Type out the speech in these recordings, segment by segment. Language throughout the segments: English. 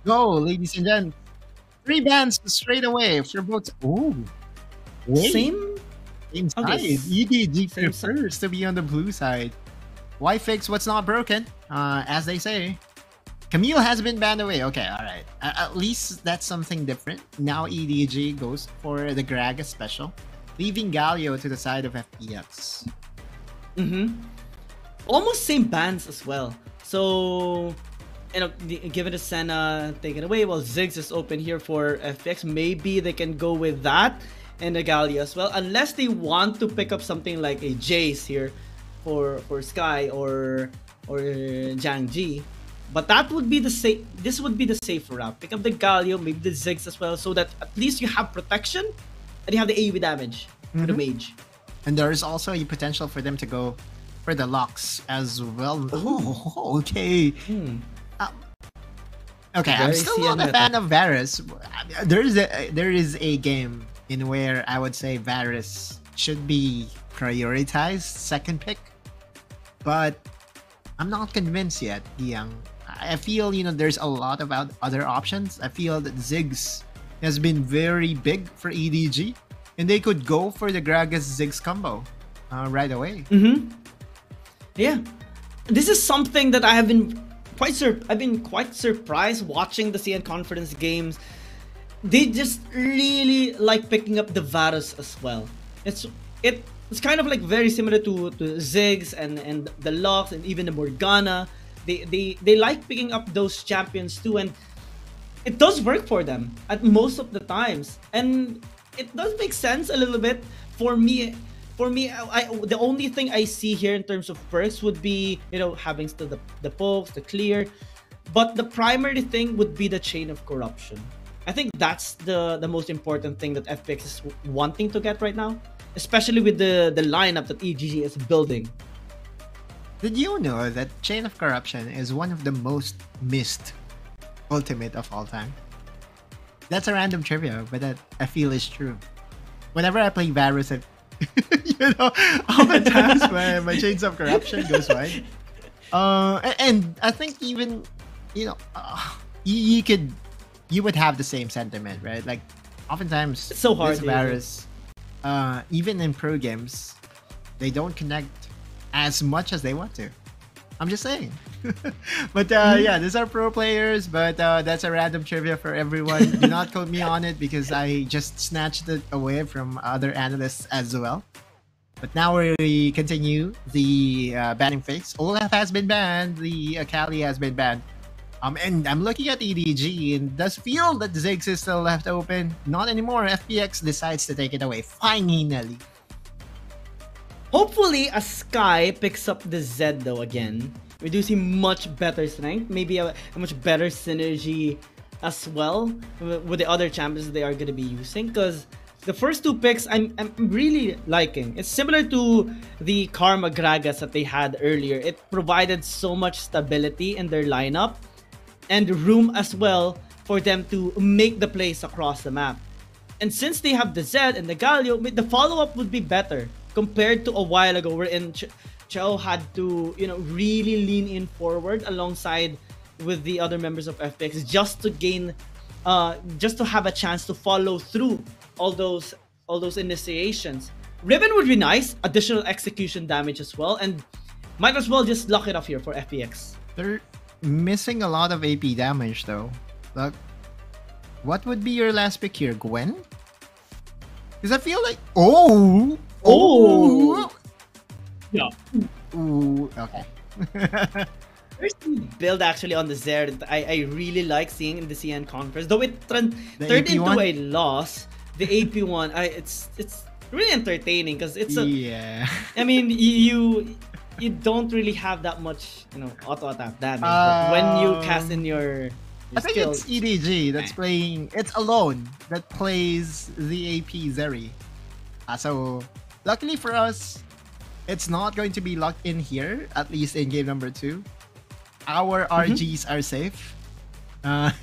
Go, ladies and gents. Three bans straight away for both. Oh, wait. Same. Same Okay. side. EDG Same side. prefers to be on the blue side. Why fix what's not broken? As they say. Camille has been banned away. Okay, all right. At least that's something different. Now EDG goes for the Gragas special, leaving Galio to the side of FPX. Almost same bans as well. So, you know, give it a Senna, take it away. Well, Ziggs is open here for FPX. Maybe they can go with that and the Galio as well, unless they want to pick up something like a Jace here for Sky or Jang Ji. But that would be the safe. This would be the safer route. Pick up the Galio, maybe the Ziggs as well, so that at least you have protection and you have the AoE damage for the mage. And there is also a potential for them to go for the locks as well. Oh, okay. Okay, I'm still not a fan of Varus. There is a game in where I would say Varus should be prioritized second pick, but I'm not convinced yet, Yang. I feel, you know, there's a lot of other options. I feel that Ziggs has been very big for EDG, and they could go for the Gragas Ziggs combo right away. Yeah, this is something that I have been quite surprised watching the CN Conference games. They just really like picking up the Varus as well. It's kind of like very similar to Ziggs and the Lux and even the Morgana. They like picking up those champions too, and it does work for them at most of the times, and it does make sense a little bit for me. The only thing I see here in terms of perks would be, you know, having still the pokes, the clear, but the primary thing would be the chain of corruption. I think that's the most important thing that FPX is wanting to get right now, especially with the lineup that EDG is building. Did you know that Chain of Corruption is one of the most missed ultimate of all time? That's a random trivia, but that I feel is true. Whenever I play Varus, you know, all the times my Chains of Corruption goes wide. And I think even, you know, you would have the same sentiment, right? Like, oftentimes, it's so hard. This Varus, even in pro games, they don't connect as much as they want to. I'm just saying. But yeah, these are pro players, but that's a random trivia for everyone. Do not quote me on it because I just snatched it away from other analysts as well. But now we continue the banning phase. Olaf has been banned. The Akali has been banned. And I'm looking at EDG and does feel that Ziggs is still left open. Not anymore. FPX decides to take it away. Finally. Hopefully, a Sky picks up the Zed though again. We do see much better strength, maybe a much better synergy as well with the other champions they are going to be using. Because the first two picks I'm really liking. It's similar to the Karma Gragas that they had earlier. It provided so much stability in their lineup and room as well for them to make the plays across the map. And since they have the Zed and the Galio, the follow-up would be better compared to a while ago wherein Chao had to, you know, really lean in forward alongside with the other members of FPX just to gain, just to have a chance to follow through all those initiations. Ribbon would be nice, additional execution damage as well, and might as well just lock it off here for FPX. They're missing a lot of AP damage though. Look, what would be your last pick here, Gwen? Because I feel like yeah. Ooh, okay. There's the build actually on the Zed that I really like seeing in the CN Conference. Though it turned into a loss, the AP one, it's really entertaining because it's a... Yeah. I mean, you don't really have that much, you know, auto attack damage. But when you cast in your I think skills, it's EDG that's playing. It's alone that plays the AP Zeri. So luckily for us, it's not going to be locked in here, at least in game number 2. Our RGs are safe. And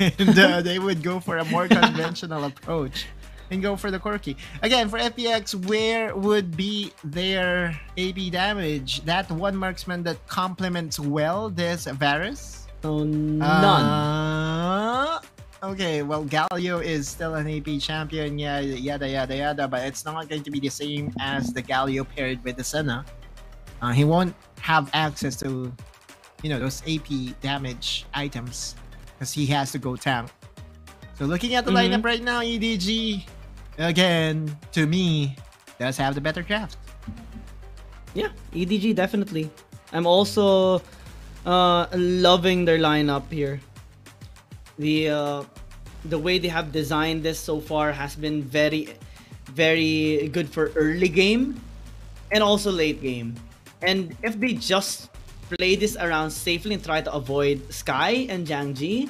they would go for a more conventional approach and go for the Corki. Again, for FPX, where would be their AP damage? That one marksman that complements well this Varus? So none. Okay, well, Galio is still an AP champion, yeah, yada yada yada, but it's not going to be the same as the Galio paired with the Senna. He won't have access to, those AP damage items because he has to go tank. So looking at the lineup right now, EDG, again, to me, does have the better draft. Yeah, EDG definitely. I'm also loving their lineup here. The way they have designed this so far has been very, very good for early game and also late game. And if they just play this around safely and try to avoid Sky and Jiangji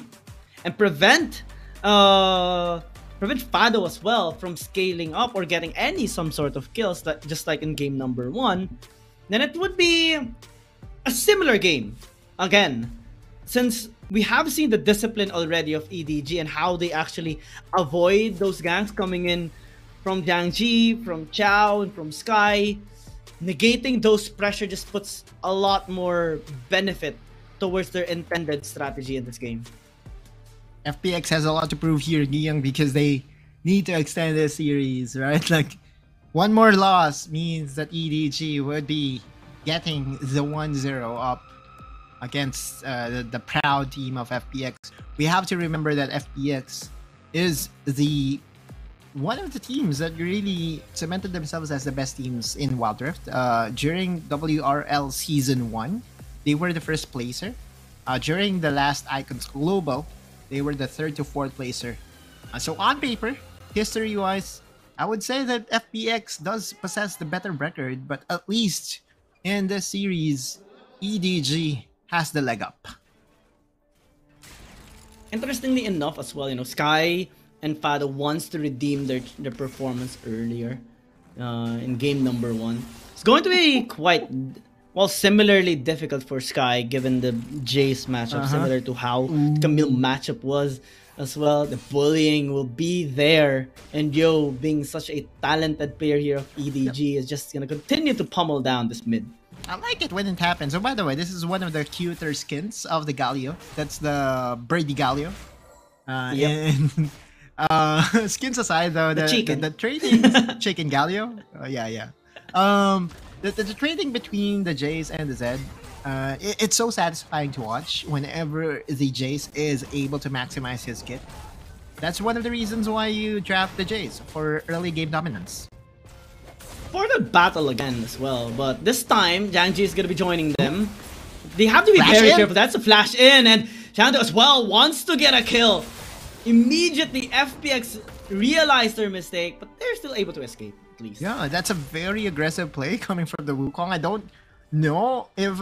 and prevent Fado as well from scaling up or getting some sort of kills, just like in game number 1, then it would be a similar game again, since we have seen the discipline already of EDG and how they actually avoid those ganks coming in from Jiangji, from Chao, and from Sky. Negating those pressure just puts a lot more benefit towards their intended strategy in this game. FPX has a lot to prove here, Giyang, because they need to extend this series, right? Like, one more loss means that EDG would be getting the 1-0 up against the proud team of FPX. We have to remember that FPX is one of the teams that really cemented themselves as the best teams in Wild Rift. During WRL Season 1, they were the first placer. During the last Icons Global, they were the 3rd to 4th placer. So on paper, history-wise, I would say that FPX does possess the better record, but at least in this series, EDG has the leg up. Interestingly enough as well, Sky and Fado wants to redeem their performance earlier in game number 1. It's going to be quite, similarly difficult for Sky given the Jace matchup, similar to how Camille matchup was as well. The bullying will be there, and Yo, being such a talented player here of EDG, is just going to continue to pummel down this mid. I like it when it happens. Oh, by the way, this is one of the cuter skins of the Galio. That's the Birdie Galio. And skins aside, though, the trading chicken Galio. The trading between the Jace and the Zed, it's so satisfying to watch whenever the Jace is able to maximize his kit. That's one of the reasons why you draft the Jace for early game dominance. For the battle again as well, but this time Jiangji is gonna be joining them. They have to be very careful. That's a flash in, and Jiangji as well wants to get a kill. Immediately FPX realized their mistake, but they're still able to escape at least. Yeah, that's a very aggressive play coming from the Wukong. I don't know if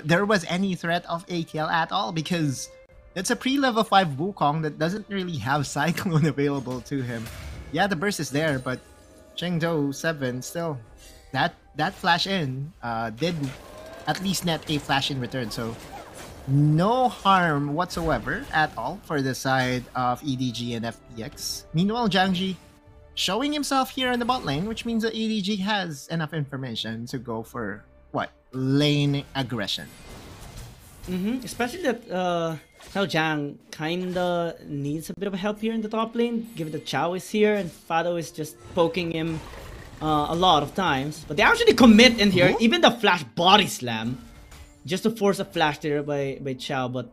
there was any threat of ATL at all, because it's a pre-level 5 Wukong that doesn't really have Cyclone available to him. Yeah, the burst is there, but Chengdu 7 still, that flash in did at least net a flash in return, so no harm whatsoever at all for the side of EDG and FPX. Meanwhile, Jiangji showing himself here in the bot lane, which means that EDG has enough information to go for lane aggression. Especially that now Jiang kinda needs a bit of help here in the top lane, given that Chao is here and Fado is just poking him a lot of times. But they actually commit in here, even the flash body slam, just to force a flash there by Chao. But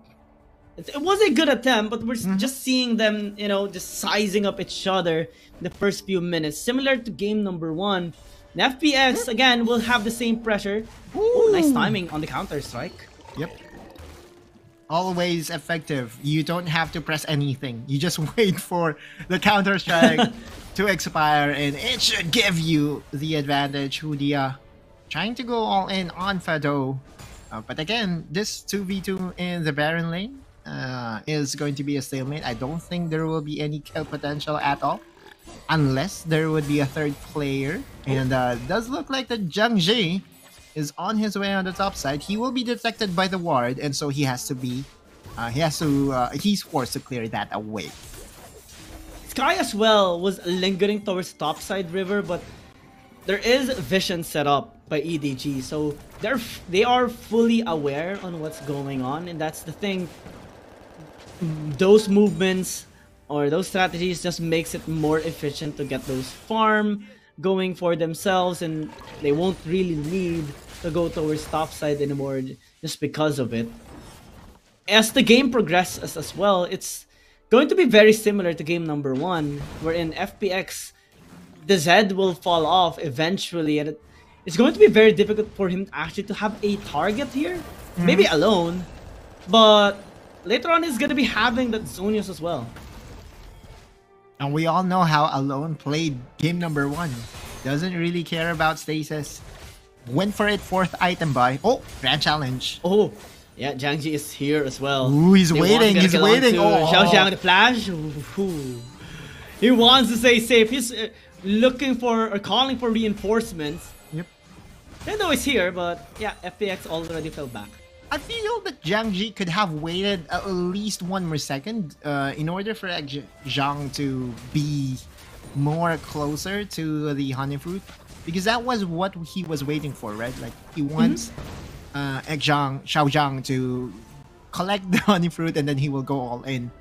it was a good attempt, but we're just seeing them, just sizing up each other in the first few minutes. Similar to game number 1. And FPX, again, will have the same pressure. Oh, nice timing on the counter-strike. Yep. Always effective. You don't have to press anything. You just wait for the counter-strike to expire, and it should give you the advantage. Hudia trying to go all in on Fado. But again, this 2v2 in the Baron lane is going to be a stalemate. I don't think there will be any kill potential at all, unless there would be a third player. And it does look like that Jiangji is on his way on the top side. He will be detected by the ward, and so he has to be he's forced to clear that away. Sky as well was lingering towards top side river, but there is vision set up by EDG, so they are fully aware on what's going on, and that's the thing. Those movements or those strategies just makes it more efficient to get those farm going for themselves, and they won't really need to go towards top side anymore just because of it. As the game progresses as well, it's going to be very similar to game number 1, wherein FPX, the Zed will fall off eventually, and it's going to be very difficult for him actually to have a target here. Maybe alone, but later on he's going to be having that Zonius as well. And we all know how Alone played game number 1. Doesn't really care about stasis. Went for it, 4th item buy. Oh, grand challenge. Oh, yeah, Zhang Ji is here as well. Ooh, he's waiting, he's waiting. Oh. Xiao Zhang the flash. Ooh. He wants to stay safe. He's looking for or calling for reinforcements. Yep. I know he's here, but yeah, FPX already fell back. I feel that Zhang Ji could have waited at least 1 more second in order for Zhang to be more closer to the honey fruit, because that was what he was waiting for, right? Like he wants Xiao Zhang to collect the honey fruit and then he will go all in.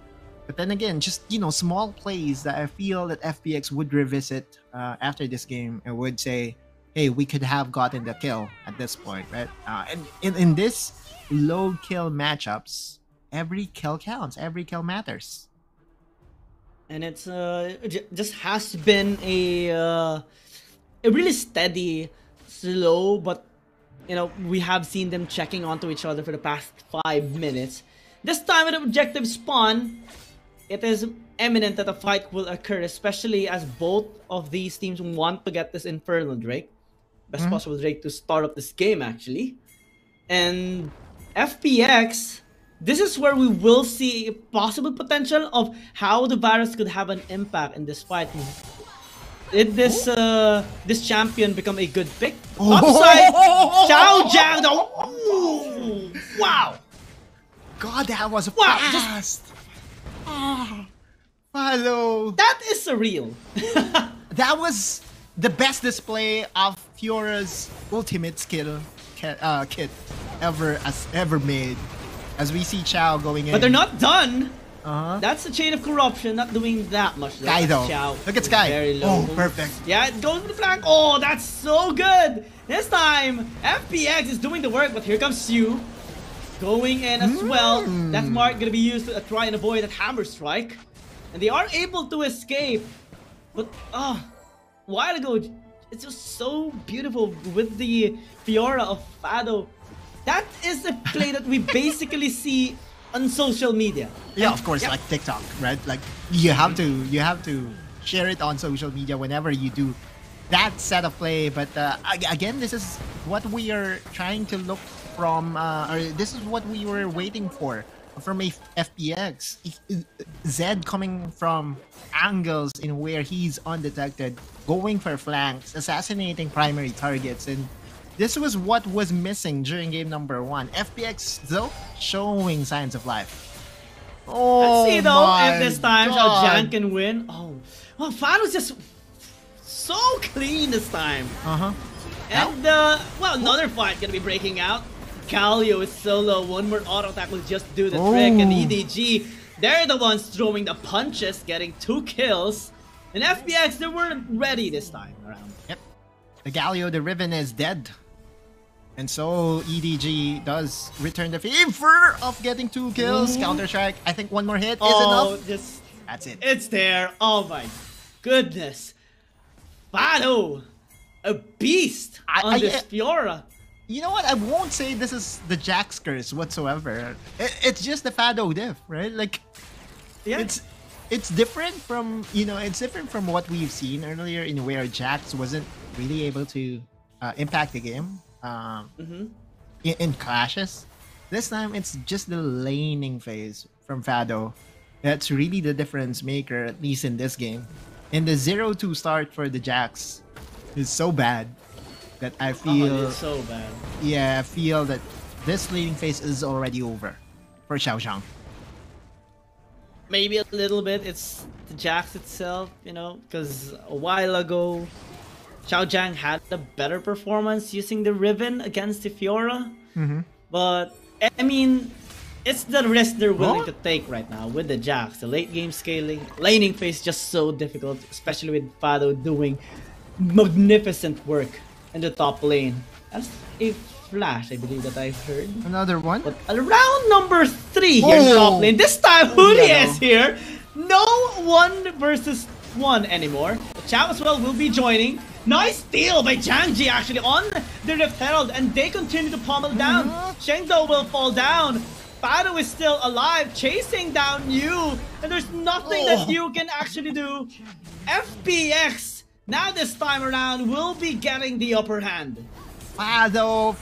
But then again, just, you know, small plays that I feel that FPX would revisit after this game and would say, hey, we could have gotten the kill at this point, right? And in this low kill matchups, every kill counts, every kill matters. And it's just has been a really steady, slow, but you know, we have seen them checking onto each other for the past 5 minutes. This time with objective spawn, it is imminent that a fight will occur, especially as both of these teams want to get this Infernal Drake, best possible Drake to start up this game actually. And FPX, this is where we will see a possible potential of how the virus could have an impact in this fight. Did this this champion become a good pick? Upside, Xiao Zhang. Oh, wow! God, that was Wow, fast. Hello. That is surreal. That was the best display of Fiora's ultimate skill kit ever made. As we see Chao going in. But they're not done. That's the chain of corruption, not doing that much. Sky though. Xiao Look at Sky. Very low. Oh, perfect. Yeah, it goes to the flank. Oh, that's so good. This time, FPX is doing the work, but here comes Sue. Going in as well. That's Mark gonna be used to try and avoid that hammer strike. And they are able to escape. But, a while ago, it's just so beautiful with the Fiora of Fado. That is a play that we basically see on social media. Yeah, of course, like TikTok, right? Like you have to share it on social media whenever you do that set of play. But again, this is what we are trying to look from, or this is what we were waiting for from a FPX. Zed coming from angles in where he's undetected, going for flanks, assassinating primary targets, and this was what was missing during game number 1. FPX, though, showing signs of life. Oh, let's see, though, my if this time God. Xiao Zhang can win. Oh, well, Fan was just so clean this time. And, well, another fight gonna be breaking out. Galio is solo. One more auto attack will just do the trick. And EDG, they're the ones throwing the punches, getting 2 kills. And FPX, they weren't ready this time around. Yep. The Galio, the Riven is dead. And so EDG does return the favor of getting 2 kills. Counter-Strike. I think 1 more hit is enough. That's it. It's there. Oh my goodness. Fado, a beast on this Fiora. You know what? I won't say this is the Jax curse whatsoever. It's just the Fado diff, right? Like, it's different from, you know, it's different from what we've seen earlier in where Jax wasn't really able to impact the game in clashes. This time, it's just the laning phase from Fado. That's really the difference maker, at least in this game. And the 0-2 start for the Jax is so bad that I feel... it's so bad. Yeah, I feel that this laning phase is already over for Xiao Zhang. Maybe a little bit. It's the Jax itself, you know, because a while ago, Xiao Zhang had a better performance using the Riven against the Fiora. But, I mean, it's the risk they're willing to take right now with the Jax. The late game scaling, laning phase just so difficult, especially with Fado doing magnificent work in the top lane. That's a flash, I believe that I've heard. Another one. But around number 3 here in top lane. This time, Julia is here. No 1 versus 1 anymore. Chow as well will be joining. Nice steal by Jiangji actually on the Rift Herald, and they continue to pummel down. Shengdo will fall down. Fado is still alive, chasing down Yu, and there's nothing that you can actually do. FPX, now this time around, will be getting the upper hand. Fado,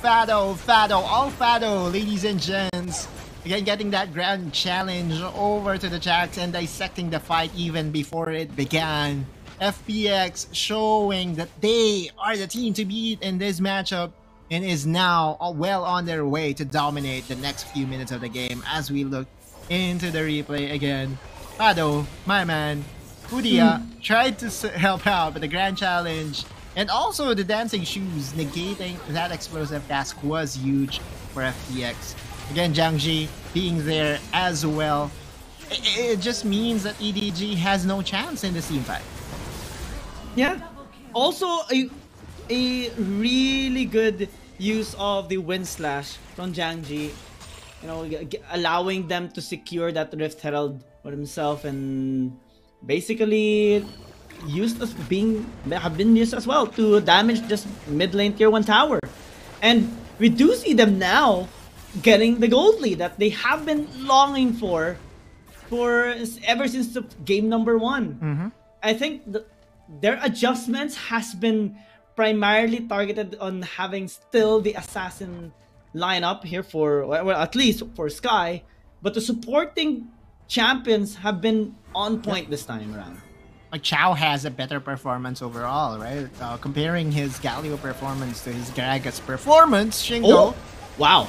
all Fado, ladies and gents. Again, getting that grand challenge over to the Jax and dissecting the fight even before it began. FPX showing that they are the team to beat in this matchup and is now well on their way to dominate the next few minutes of the game as we look into the replay again. Fado, my man, Udia tried to help out with the grand challenge, and also the dancing shoes negating that explosive task was huge for FPX. Again, Jiangji being there as well. It just means that EDG has no chance in this team fight. Yeah. Also, a really good use of the wind slash from Jiangji. You know, allowing them to secure that Rift Herald for himself, and basically have been used as well to damage just mid lane tier 1 tower. And we do see them now getting the gold lead that they have been longing for ever since the game number 1. I think their adjustments has been primarily targeted on having still the assassin lineup here for, well, at least for Sky, but the supporting champions have been on point this time around. Like Chow has a better performance overall, right? Comparing his Galio performance to his Gragas performance, Shingo. Wow.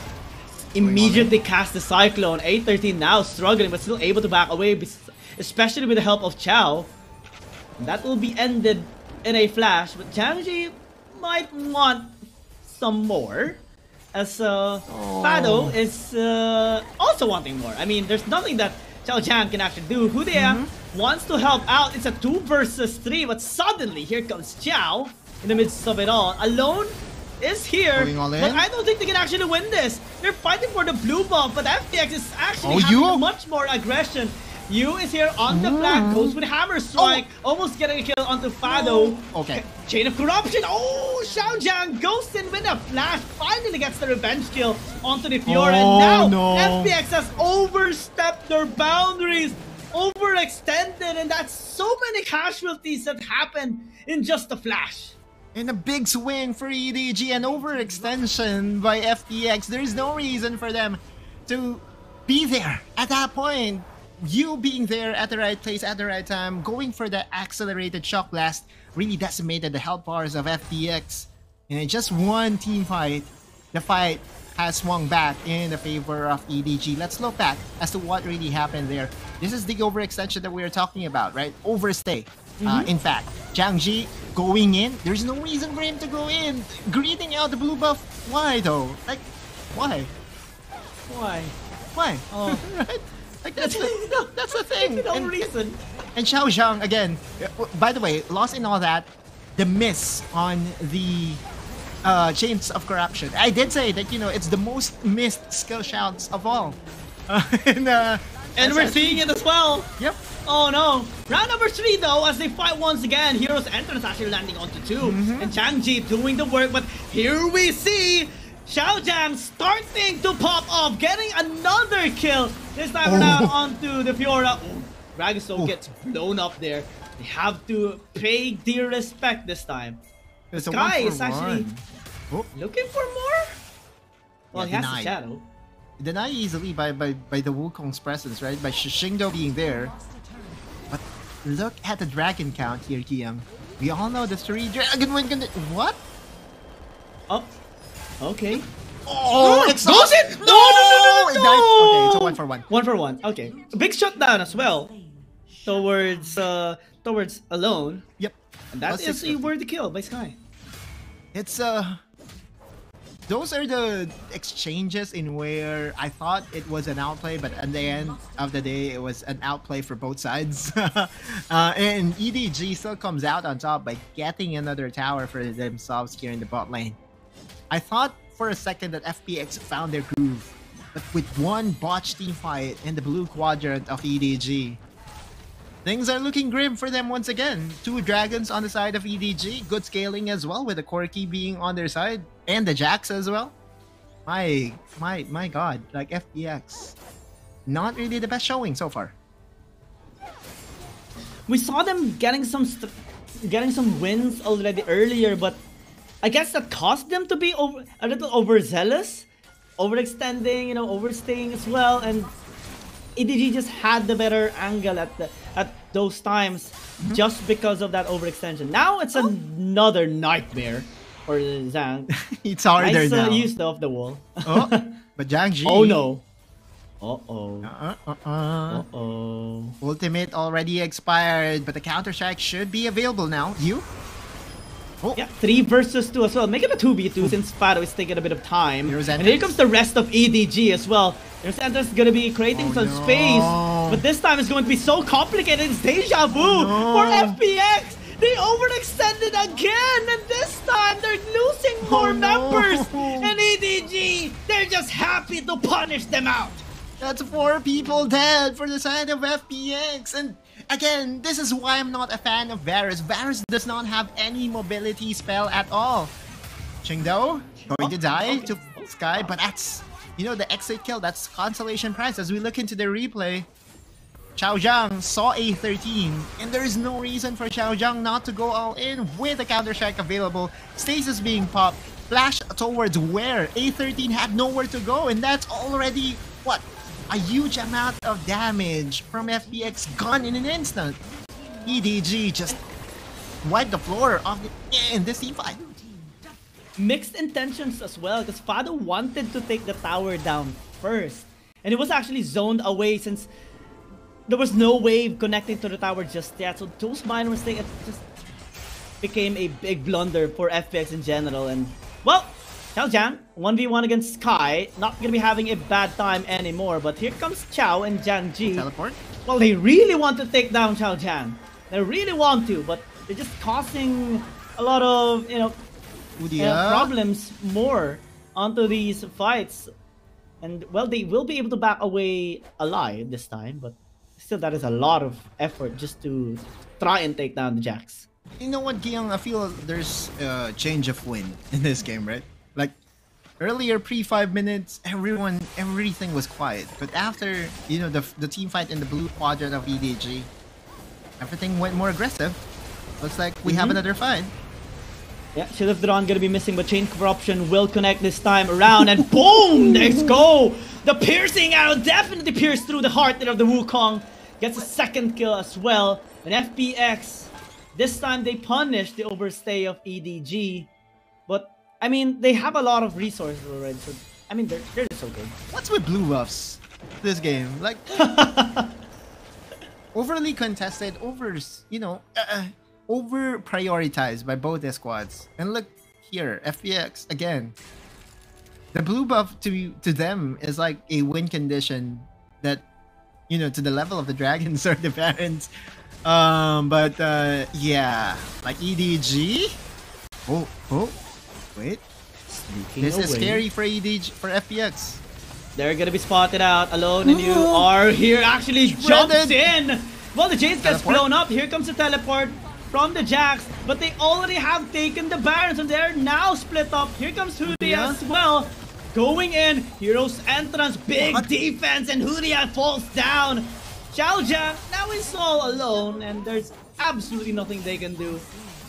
Immediately cast the Cyclone. 813 now struggling, but still able to back away, especially with the help of Chow. That will be ended in a flash, but Jiangji might want some more, as Fado is also wanting more. I mean, there's nothing that Xiao Jiang can actually do. Hudea wants to help out. It's a 2 versus 3, but suddenly here comes Xiao in the midst of it all. Alone is here, but I don't think they can actually win this. They're fighting for the blue buff, but FPX is actually having much more aggression. Yu is here on the flank, goes with Hammer Strike, almost getting a kill onto Fado. Okay. Chain of Corruption. Oh, Xiao Jiang goes in with a flash, finally gets the revenge kill onto the Fiora. And now FPX has overstepped their boundaries, overextended, and that's so many casualties that happen in just a flash. And a big swing for EDG, an overextension by FPX. There's no reason for them to be there at that point. You being there at the right place at the right time, going for the accelerated shock blast, really decimated the health bars of FPX. And in just one team fight, the fight has swung back in the favor of EDG. Let's look back as to what really happened there. This is the overextension that we are talking about, right? Overstay. In fact, Jiangji going in. There's no reason for him to go in. Greeting out the blue buff. Why though? Like, why? Why? Oh, right? Like that's the thing. No reason. And Xiao Zhang again. By the way, lost in all that, the miss on the chains of corruption. I did say that, you know, it's the most missed skill shouts of all. And we're seeing it as well. Yep. Oh no. Round number 3 though, as they fight once again. Hero's Entrance actually landing onto 2. And Jiangji doing the work, but here we see Xiao Jiang starting to pop off, getting another kill. This time around onto the Fiora. Ragaso gets blown up there. They have to pay due respect this time. Sky is actually looking for more? Well, yeah, he has the shadow. Deny easily by the Wukong's presence, right? By Shingdo being there. But look at the dragon count here, Kiyoung. We all know the 3 dragon win. What? Oh, okay. Oh, it's goes it! No! Okay, it's a 1 for 1. 1 for 1. Okay. A big shutdown as well. Towards Alone. Yep. And that is a worthy kill by Sky. It's those are the exchanges in where I thought it was an outplay, but at the end of the day, it was an outplay for both sides. And EDG still comes out on top by getting another tower for themselves here in the bot lane. I thought for a second that FPX found their groove, but with one botched team fight in the blue quadrant of EDG, things are looking grim for them once again. 2 dragons on the side of EDG, good scaling as well, with the Corki being on their side, and the Jax as well. My god, like FPX, not really the best showing so far. We saw them getting some wins already earlier, but I guess that caused them to be a little overzealous, overextending, you know, overstaying as well, and EDG just had the better angle at those times just because of that overextension. Now it's another nightmare for Zhang. It's harder nice, now. Use off the wall. Oh, but Zhang Ji. Oh no. Uh-oh. Ultimate already expired, but the counter-strike should be available now. You? Oh. Yeah, 3 versus 2 as well. Make it a 2v2 since Fado is taking a bit of time. And here comes the rest of EDG as well. Entrance is going to be creating some space. But this time it's going to be so complicated. It's deja vu for FPX. They overextended again. And this time they're losing more members. And EDG, they're just happy to punish them out. That's 4 people dead for the side of FPX. And again, this is why I'm not a fan of Varus. Varus does not have any mobility spell at all. Chengdo going to die to Sky, but that's, you know, the exit kill. That's consolation prize. As we look into the replay, Xiao Zhang saw A13, and there is no reason for Xiao Zhang not to go all in with a counter-strike available. Stasis being popped, flash towards where A13 had nowhere to go, and that's already, what, a huge amount of damage from FPX gone in an instant. EDG just wiped the floor off in this team fight. Mixed intentions as well, because Fado wanted to take the tower down first. And it was actually zoned away since there was no wave connecting to the tower just yet. So those minor mistakes just became a big blunder for FPX in general. And, well, Xiao Zhang, 1v1 against Sky, not gonna be having a bad time anymore. But here comes Chao and Zhang Ji. Teleport? Well, they really want to take down Xiao Zhang. They really want to, but they're just causing a lot of, you know, problems more onto these fights. And, well, they will be able to back away alive this time, but still that is a lot of effort just to try and take down the Jax. You know what, Giyang? I feel there's a change of wind in this game, right? Like, earlier, pre-5 minutes, everything was quiet. But after, you know, the team fight in the blue quadrant of EDG, everything went more aggressive. Looks like we have another fight. Yeah, Shield of Dawn gonna be missing, but Chain Corruption will connect this time around, and boom! Let's go! The piercing arrow definitely pierced through the heart of the Wukong. Gets a second kill as well. And FPX, this time they punish the overstay of EDG. But, I mean, they have a lot of resources already, so, I mean, they're just okay. What's with blue buffs this game? Like, overly contested, over prioritized by both the squads. And look here, FPX again. The blue buff to them is like a win condition that, you know, to the level of the dragons or the barons. Yeah, like EDG. Oh, wait. This is scary for EDG, for FPX. They're gonna be spotted out alone, and you are here. Actually jumps in. Well, the Jace gets blown up. Here comes the teleport from the Jax, but they already have taken the Barons, and they're now split up. Here comes Hudia as well, going in. Hero's entrance, big defense, and Hudia falls down. Xiao Zhang now is all alone, and there's absolutely nothing they can do.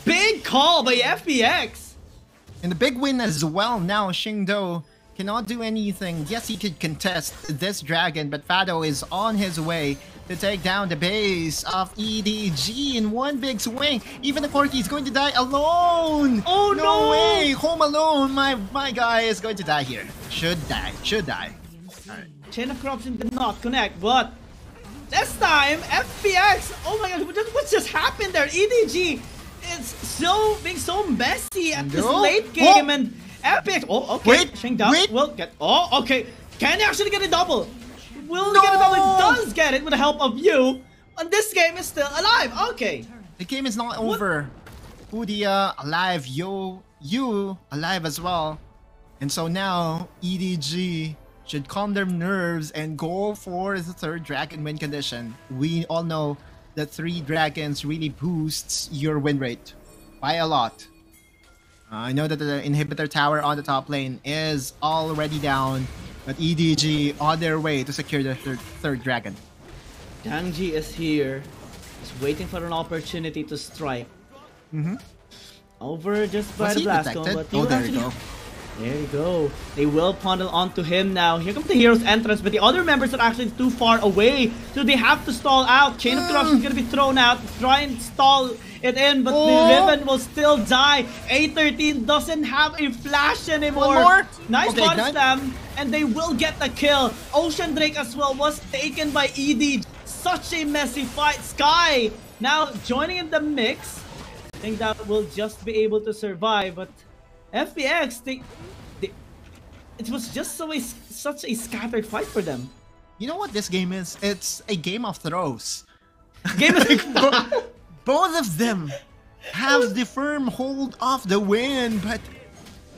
Big call by FPX. And the big win as well now, Xingdo cannot do anything. Yes, he could contest this dragon, but Fado is on his way to take down the base of EDG in one big swing. Even the Corki is going to die alone. Oh no way! Home alone. My guy is going to die here. Should die. All right. Chain of Corruption did not connect, but this time FPX. Oh my god! What just happened there? EDG is being so messy at this late game, and FPX. Oh, okay. Wait, Shang Dao wait. will get. Oh, okay. Can he actually get a double? Will he No! get a double? He does get it with the help of you. And this game is still alive. Okay. The game is not over. Udia alive, you alive as well. And so now EDG should calm their nerves and go for the third dragon win condition. We all know that 3 dragons really boosts your win rate by a lot. I know that the inhibitor tower on the top lane is already down, but EDG on their way to secure the third dragon. Dangji is here. Just waiting for an opportunity to strike. Over just by Was the he blast detected? but Oh, there you go. There you go. They will funnel onto him now. Here comes the hero's entrance, but the other members are actually too far away, so they have to stall out. Chain of Corruption is going to be thrown out. Try and stall it in, but the Riven will still die. A13 doesn't have a flash anymore. One more? Nice Okay, body done. slam, and they will get the kill. Ocean Drake as well was taken by ED. Such a messy fight. Sky now joining in the mix. I think that will just be able to survive, but FPX, it was just such a scattered fight for them. You know what this game is? It's a game of throws. Game is Both of them have the firm hold of the win, but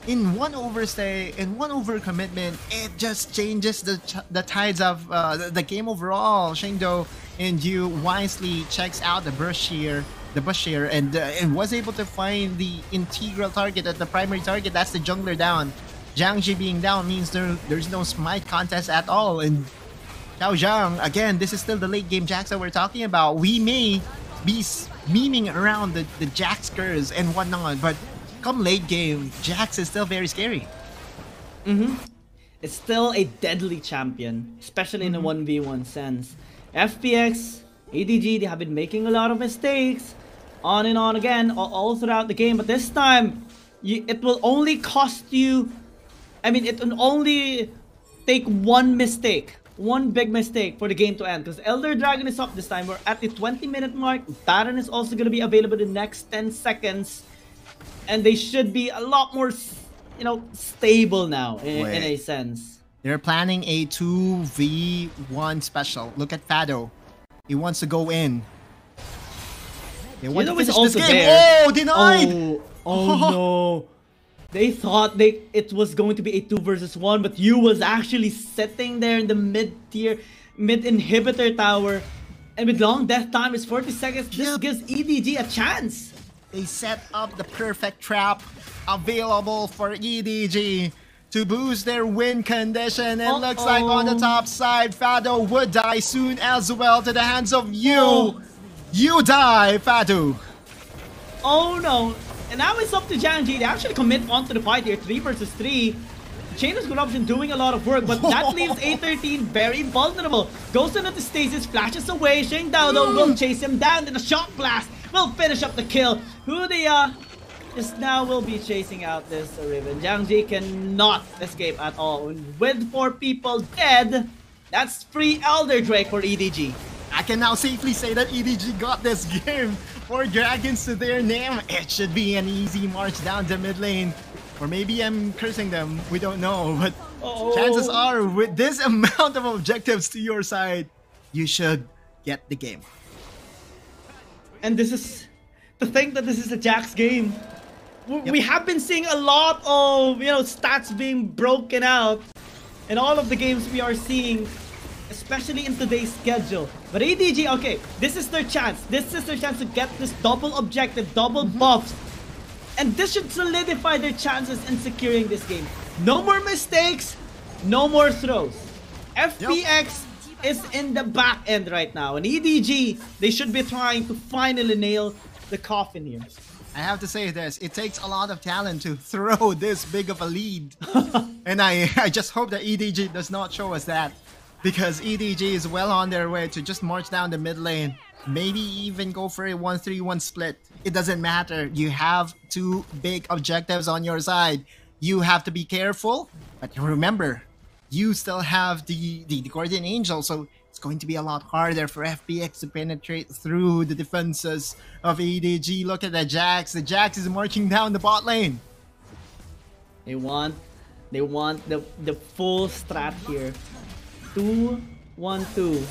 in one overstay, in one overcommitment, it just changes the tides of the game overall. Shengdo and you wisely checks out the bush here, and was able to find the integral target at the primary target. That's the jungler down. Zhang Ji being down means there's no smite contest at all. And Xiao Zhang, again, this is still the late game Jax that we're talking about. We may be memeing around the Jax curse and whatnot, but come late game, Jax is still very scary. It's still a deadly champion, especially in a 1v1 sense. FPX, EDG, they have been making a lot of mistakes on and on again all throughout the game, but this time it will only cost you, I mean, it will only take one mistake, one big mistake for the game to end, because Elder Dragon is up this time. We're at the 20-minute mark. Baron is also going to be available in the next 10 seconds, and they should be a lot more, you know, stable now in a sense. They're planning a 2v1 special. Look at Fado. He wants to go in. They want to finish this game. There. Oh, denied! Oh no. They thought it was going to be a 2 versus 1, but you was actually sitting there in the mid-tier, mid-inhibitor tower. And with long death time, it's 40 seconds. This gives EDG a chance. They set up the perfect trap available for EDG to boost their win condition. It looks like on the top side, Fado would die soon as well to the hands of you. You die, Fado. Oh no. And now it's up to Zhang Ji. They actually commit onto the fight here, 3 versus 3. Chain of Corruption doing a lot of work, but that leaves A13 very vulnerable. Goes into the stasis, flashes away. Sheng Dao though will chase him down, and a shock blast will finish up the kill. Who they just now will be chasing out this Riven. Zhang Ji cannot escape at all. With 4 people dead, that's free Elder Drake for EDG. I can now safely say that EDG got this game. 4 dragons to their name. It should be an easy march down to mid lane. Or maybe I'm cursing them. We don't know. But chances are, with this amount of objectives to your side, you should get the game. And this is the thing, that this is a Jax game. We have been seeing a lot of, you know, stats being broken out in all of the games we are seeing, especially in today's schedule. But EDG, okay, this is their chance. This is their chance to get this double objective, double buffs. And this should solidify their chances in securing this game. No more mistakes, no more throws. FPX is in the back end right now. And EDG, they should be trying to finally nail the coffin here. I have to say this, it takes a lot of talent to throw this big of a lead. And I just hope that EDG does not show us that. Because EDG is well on their way to just march down the mid lane. Maybe even go for a 1-3-1 split. It doesn't matter. You have 2 big objectives on your side. You have to be careful. But remember, you still have the Guardian Angel. So it's going to be a lot harder for FPX to penetrate through the defenses of EDG. Look at the Jax. The Jax is marching down the bot lane. They want the full strat here. 2-1-2.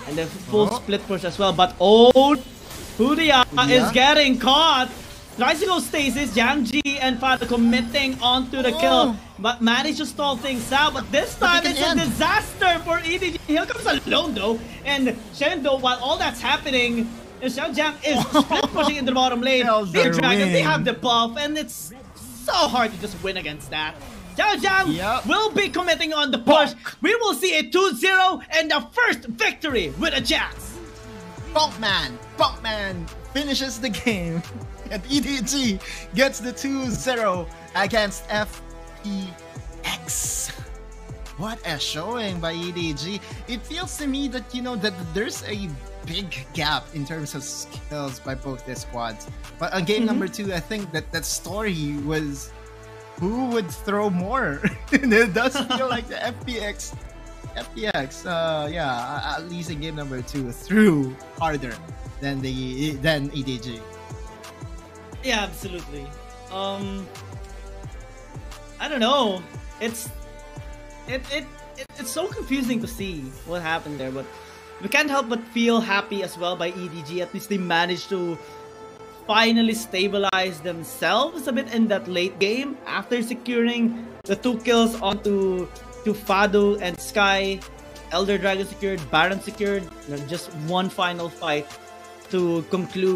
And the full split push as well. But Hudia is getting caught. Tries to go stasis. Jiangji and Fado committing onto the kill. But managed to stall things out. But this time it's a disaster for EDG. Here comes alone though. And Shendo, while all that's happening, Xiaojiang is split pushing into the bottom lane. Big Dragon, they have the buff. And it's so hard to just win against that. Xiaojiang will be committing on the push. We will see a 2-0 and the first victory with a Jax. Bunkman finishes the game. And EDG gets the 2-0 against FPX. What a showing by EDG. It feels to me that, you know, that there's a big gap in terms of skills by both the squads. But on game number 2, I think that story was who would throw more. And it does feel like the FPX, at least in game number 2, threw harder than EDG. Yeah, absolutely. I don't know. It's so confusing to see what happened there, but we can't help but feel happy as well by EDG. At least they managed to finally stabilize themselves a bit in that late game after securing the 2 kills onto Fado and Sky. Elder Dragon secured, Baron secured, and just one final fight to conclude